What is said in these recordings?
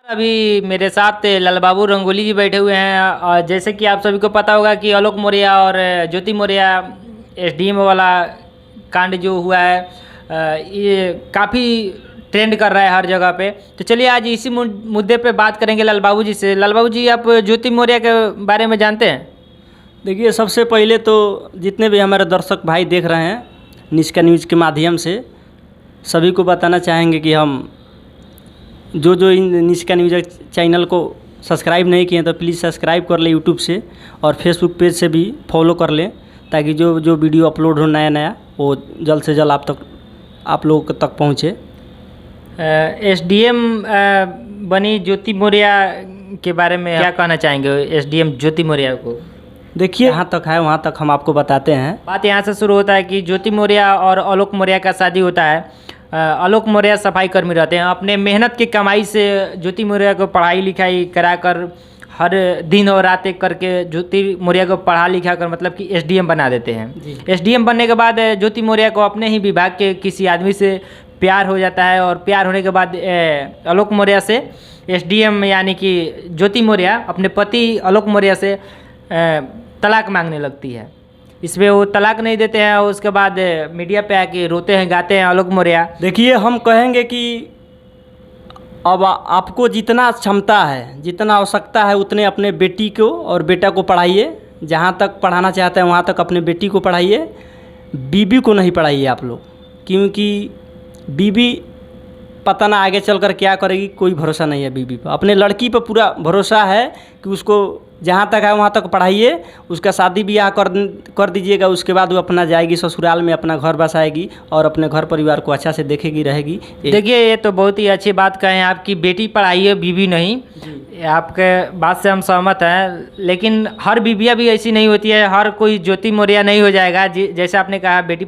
अभी मेरे साथ लाल बाबू रंगोली जी बैठे हुए हैं और जैसे कि आप सभी को पता होगा कि आलोक मौर्य और ज्योति मौर्य एसडीएम वाला कांड जो हुआ है ये काफ़ी ट्रेंड कर रहा है हर जगह पे। तो चलिए आज इसी मुद्दे पे बात करेंगे लाल बाबू जी से। लाल बाबू जी, आप ज्योति मौर्य के बारे में जानते हैं? देखिए, सबसे पहले तो जितने भी हमारे दर्शक भाई देख रहे हैं निष्का न्यूज़ के माध्यम से, सभी को बताना चाहेंगे कि हम जो इन निष्का न्यूज़ चैनल को सब्सक्राइब नहीं किए तो प्लीज़ सब्सक्राइब कर लें यूट्यूब से, और फेसबुक पेज से भी फॉलो कर लें, ताकि जो वीडियो अपलोड हो नया वो जल्द से जल्द आप लोगों तक पहुँचे। एसडीएम बनी ज्योति मौर्य के बारे में क्या कहना चाहेंगे? एसडीएम ज्योति मौर्य को देखिए, जहाँ तक है वहाँ तक हम आपको बताते हैं। बात यहाँ से शुरू होता है कि ज्योति मौर्य और आलोक मौर्य का शादी होता है। आलोक मौर्य सफाई कर्मी रहते हैं। अपने मेहनत की कमाई से ज्योति मौर्य को पढ़ाई लिखाई कराकर हर दिन और रात एक करके ज्योति मौर्य को पढ़ा लिखा कर मतलब कि एसडीएम बना देते हैं। एसडीएम बनने के बाद ज्योति मौर्य को अपने ही विभाग के किसी आदमी से प्यार हो जाता है, और प्यार होने के बाद आलोक मौर्य से एसडीएम यानी कि ज्योति मौर्य अपने पति आलोक मौर्य से तलाक मांगने लगती है। इसमें वो तलाक नहीं देते हैं, और उसके बाद मीडिया पे आके रोते हैं गाते हैं आलोक मौर्य। देखिए, हम कहेंगे कि अब आपको जितना क्षमता है, जितना आवश्यकता है, उतने अपने बेटी को और बेटा को पढ़ाइए। जहाँ तक पढ़ाना चाहते हैं वहाँ तक अपने बेटी को पढ़ाइए। बीबी को नहीं पढ़ाइए आप लोग, क्योंकि बीबी पता ना आगे चलकर क्या करेगी, कोई भरोसा नहीं है बीबी पर। अपने लड़की पर पूरा भरोसा है कि उसको जहाँ तक है वहाँ तक पढ़ाइए, उसका शादी ब्याह कर दीजिएगा। उसके बाद वो अपना जाएगी ससुराल में, अपना घर बसाएगी और अपने घर परिवार को अच्छा से देखेगी, रहेगी। देखिए, ये तो बहुत ही अच्छी बात कहें आपकी, बेटी पढ़ाइए बीवी नहीं। आपके बात से हम सहमत हैं, लेकिन हर बीवियाँ भी ऐसी नहीं होती है, हर कोई ज्योति मौर्य नहीं हो जाएगा। जैसे आपने कहा बेटी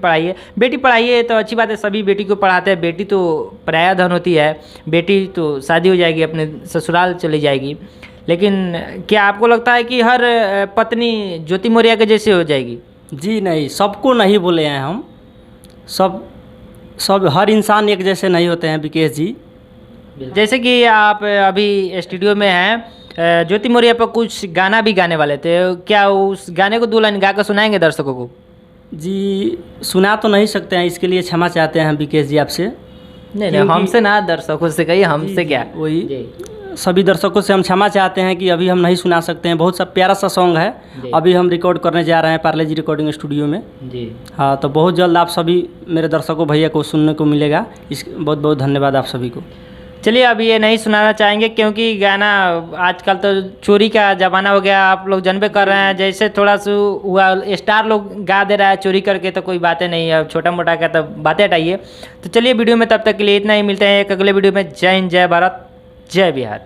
पढ़ाइए तो अच्छी बात है, सभी बेटी को पढ़ाते हैं। बेटी तो पराया धन होती है, बेटी तो शादी हो जाएगी, अपने ससुराल चली जाएगी। लेकिन क्या आपको लगता है कि हर पत्नी ज्योति मौर्य के जैसे हो जाएगी? जी नहीं, सबको नहीं बोले हैं हम। सब हर इंसान एक जैसे नहीं होते हैं विकेश जी। जैसे कि आप अभी स्टूडियो में हैं, ज्योति मौर्य पर कुछ गाना भी गाने वाले थे, क्या उस गाने को 2 लाइन गा कर सुनाएंगे दर्शकों को? जी, सुना तो नहीं सकते हैं, इसके लिए क्षमा चाहते हैं विकेश जी आपसे। नहीं, हमसे ना, दर्शकों से कहिए, हमसे क्या। वही सभी दर्शकों से हम क्षमा चाहते हैं कि अभी हम नहीं सुना सकते हैं। बहुत सा प्यारा सा सॉन्ग है, अभी हम रिकॉर्ड करने जा रहे हैं पार्ले जी रिकॉर्डिंग स्टूडियो में जी। हाँ, तो बहुत जल्द आप सभी मेरे दर्शकों भैया को सुनने को मिलेगा। इस बहुत बहुत धन्यवाद आप सभी को। चलिए, अब ये नहीं सुनाना चाहेंगे क्योंकि गाना आजकल तो चोरी का ज़माना हो गया, आप लोग जानबे कर रहे हैं। जैसे थोड़ा सा हुआ स्टार लोग गा दे रहा है चोरी करके, तो कोई बातें नहीं है, छोटा मोटा का तो बातें हटाइए। तो चलिए वीडियो में तब तक के लिए इतना ही, मिलते हैं एक अगले वीडियो में। जय हिंद, जय भारत, जय बिहार।